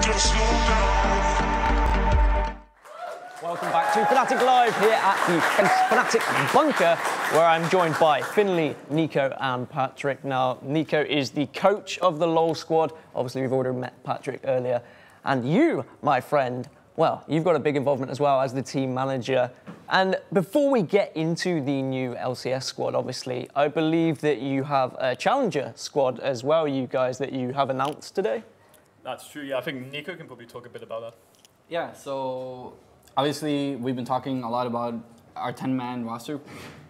Welcome back to FNATIC Live here at the FNATIC Bunker, where I'm joined by Finley, Nico and Patrick. Now, Nico is the coach of the LoL squad. Obviously, we've already met Patrick earlier. And you, my friend, well, you've got a big involvement as well as the team manager. And before we get into the new LCS squad, obviously, I believe that you have a challenger squad as well, you guys, that you have announced today. That's true, yeah. I think Nico can probably talk a bit about that. Yeah, so obviously we've been talking a lot about our 10-man roster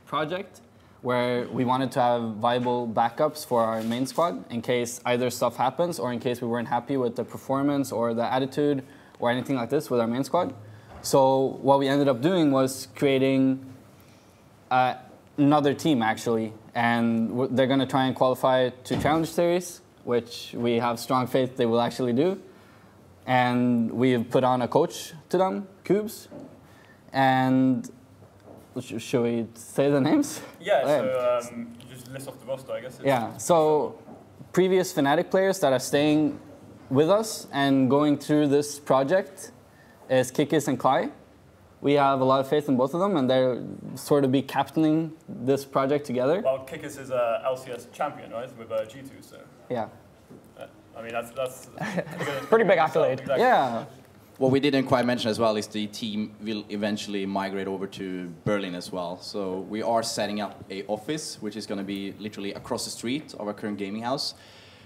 project, where we wanted to have viable backups for our main squad in case either stuff happens or in case we weren't happy with the performance or the attitude or anything like this with our main squad. So what we ended up doing was creating another team, actually, and they're going to try and qualify to Challenge Series, which we have strong faith they will actually do. And we've put on a coach to them, Kubz. And should we say the names? Yeah, so you just list off the roster, I guess. Yeah, so previous FNATIC players that are staying with us and going through this project is Kubz and Kai. We have a lot of faith in both of them, and they're sort of be captaining this project together. Well, Kubz is a LCS champion, right, with G2, so. Yeah. I mean, that's pretty big accolade. Exactly. Yeah. What we didn't quite mention as well is the team will eventually migrate over to Berlin as well. So we are setting up an office, which is going to be literally across the street of our current gaming house,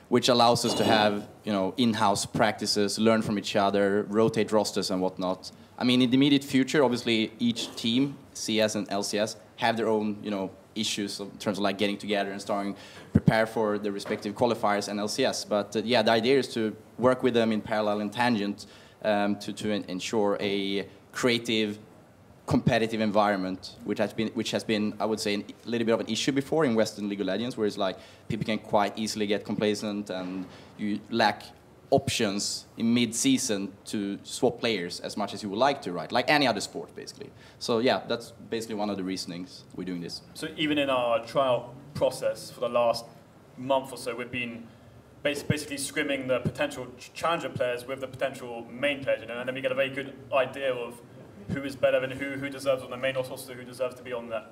which allows us to have, you know, in-house practices, learn from each other, rotate rosters and whatnot. I mean, in the immediate future, obviously, each team, CS and LCS, have their own, you know, issues in terms of like getting together and starting prepare for the respective qualifiers and LCS. But yeah, the idea is to work with them in parallel and tangent to ensure a creative, competitive environment, which has been, I would say, a little bit of an issue before in Western League of Legends, where it's like people can quite easily get complacent and you lack options in mid-season to swap players as much as you would like to, right? Like any other sport, basically. So yeah, that's basically one of the reasonings we're doing this. So even in our trial process for the last month or so, we've been basically scrimming the potential challenger players with the potential main players, you know, and then we get a very good idea of who is better and who deserves on the main roster, who deserves to be on the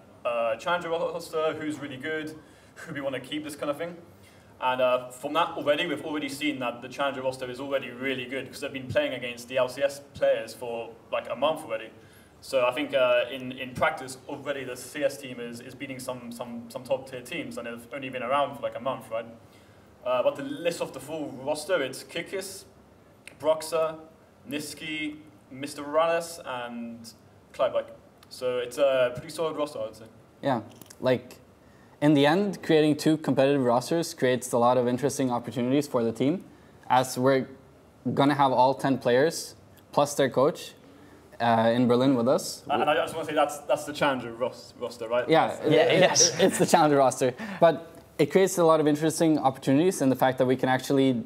challenger roster, who's really good, who we want to keep, this kind of thing. And from that already, we've already seen that the challenger roster is already really good because they've been playing against the LCS players for like a month already. So I think in practice already the CS team is beating some top tier teams, and they've only been around for like a month, right? But to list off the full roster, it's Kubz, Broxer, Niski, Mr. Morales, and Clyde. So it's a pretty solid roster, I would say. Yeah, like in the end, creating two competitive rosters creates a lot of interesting opportunities for the team, as we're gonna have all 10 players plus their coach in Berlin with us. And I just want to say that's the challenger roster, right? Yeah, it's the challenger roster. But it creates a lot of interesting opportunities in the fact that we can actually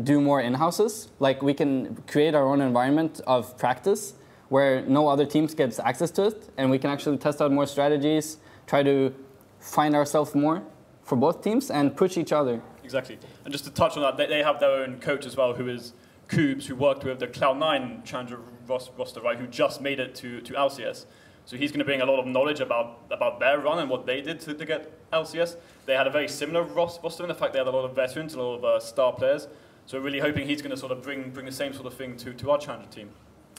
do more in-houses. Like we can create our own environment of practice where no other teams get access to it, and we can actually test out more strategies, try to find ourselves more for both teams and push each other. Exactly. And just to touch on that, they have their own coach as well, who is Kubz, who worked with the Cloud9 challenger roster, right, who just made it to LCS. So he's going to bring a lot of knowledge about their run and what they did to get LCS. They had a very similar roster in the fact they had a lot of veterans and a lot of star players. So we're really hoping he's going to sort of bring the same sort of thing to our challenger team.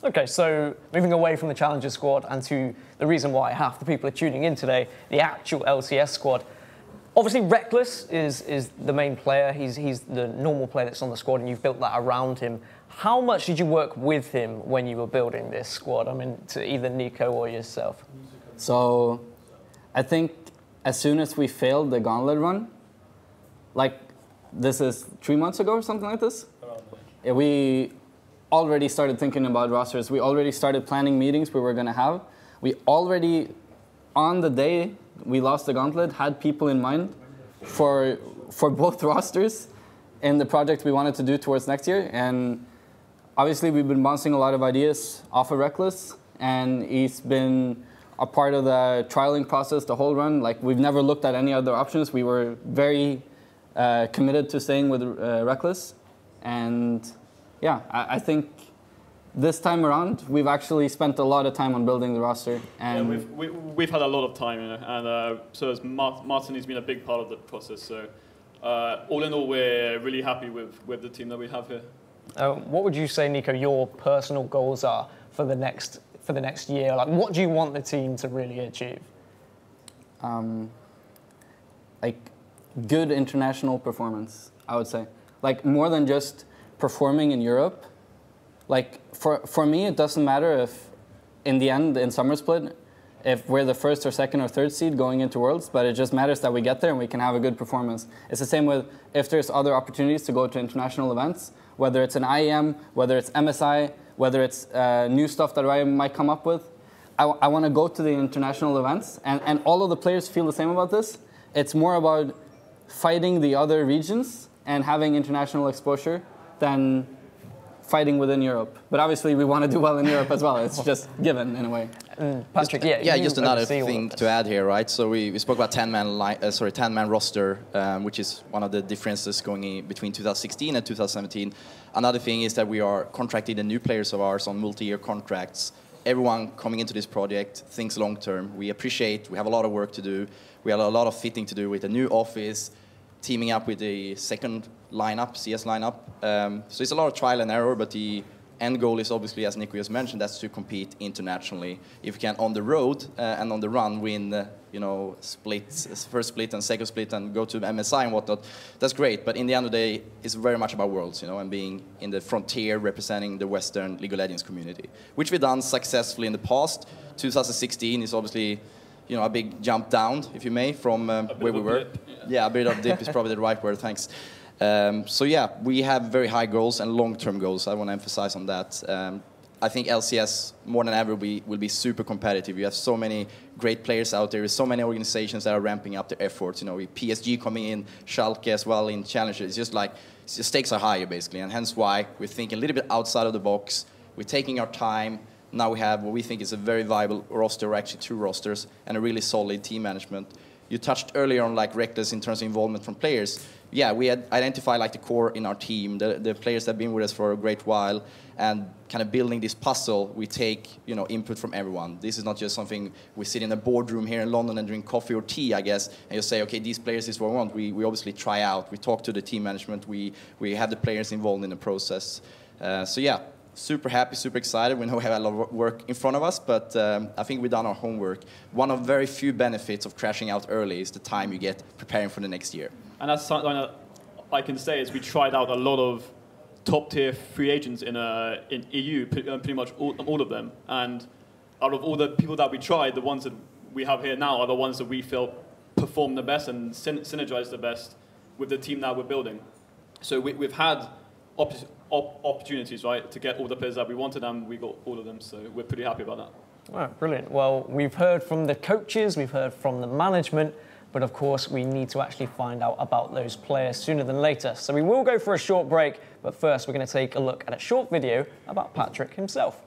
Okay, so moving away from the Challenger squad and to the reason why half the people are tuning in today, the actual LCS squad. Obviously, Reckless is the main player. He's the normal player that's on the squad, and you've built that around him. How much did you work with him when you were building this squad? I mean, to either Nico or yourself. So I think as soon as we failed the gauntlet run, like this is 3 months ago or something like this, we already started thinking about rosters. We already started planning meetings we were going to have. We already, on the day we lost the gauntlet, had people in mind for both rosters in the project we wanted to do towards next year. And obviously we've been bouncing a lot of ideas off of Reckless, and he's been a part of the trialing process the whole run. Like, we've never looked at any other options. We were very committed to staying with Reckless, and yeah, I think this time around, we've actually spent a lot of time on building the roster. And yeah, we've had a lot of time, you know, and so has Martin has been a big part of the process. So all in all, we're really happy with the team that we have here. What would you say, Nico, your personal goals are for the next year? Like, what do you want the team to really achieve? Like, good international performance, I would say. Like, more than just performing in Europe. Like, for me, it doesn't matter if, in the end, in summer split, if we're the first or second or third seed going into Worlds, but it just matters that we get there and we can have a good performance. It's the same with if there's other opportunities to go to international events, whether it's an IEM, whether it's MSI, whether it's new stuff that I might come up with. I want to go to the international events, and all of the players feel the same about this. It's more about fighting the other regions and having international exposure than fighting within Europe. But obviously we want to do well in Europe as well. It's just given in a way. Patrick, just another thing to add here, right? So we spoke about 10-man roster, which is one of the differences going in between 2016 and 2017. Another thing is that we are contracting the new players of ours on multi-year contracts. Everyone coming into this project thinks long-term. We appreciate, we have a lot of work to do. We have a lot of fitting to do with the new office, teaming up with the second lineup, CS lineup. So it's a lot of trial and error, but the end goal is obviously, as Nico just mentioned, that's to compete internationally. If you can, on the road and on the run, win, splits, first split and second split, and go to MSI and whatnot, that's great. But in the end of the day, it's very much about Worlds, and being in the frontier, representing the Western League of Legends community, which we've done successfully in the past. 2016 is obviously, a big jump down, if you may, from where we were. Yeah, a bit of dip is probably the right word, thanks. So yeah, we have very high goals and long-term goals. I want to emphasize on that. I think LCS, more than ever, will be super competitive. You have so many great players out there. There's so many organizations that are ramping up their efforts. With PSG coming in, Schalke as well in Challenger. It's just like, the stakes are higher, basically. And hence why we're thinking a little bit outside of the box. We're taking our time. Now we have what we think is a very viable roster, or actually two rosters, and a really solid team management. You touched earlier on Reckless in terms of involvement from players. Yeah, we had identified the core in our team, the players that have been with us for a great while, and kind of building this puzzle, we take input from everyone. This is not just something we sit in a boardroom here in London and drink coffee or tea, I guess, and you say, okay, these players is what we want. We obviously try out. We talk to the team management. We have the players involved in the process. So yeah. Super happy, super excited. We know we have a lot of work in front of us, but I think we've done our homework. One of very few benefits of crashing out early is the time you get preparing for the next year. And that's something that I can say is we tried out a lot of top-tier free agents in EU, pretty much all of them. And out of all the people that we tried, the ones that we have here now are the ones that we feel perform the best and synergize the best with the team that we're building. So we've had opportunities, right, to get all the players that we wanted, and we got all of them, so we're pretty happy about that. All right, brilliant. Well, we've heard from the coaches, we've heard from the management, but of course we need to actually find out about those players sooner than later. So we will go for a short break, but first we're going to take a look at a short video about Patrick himself.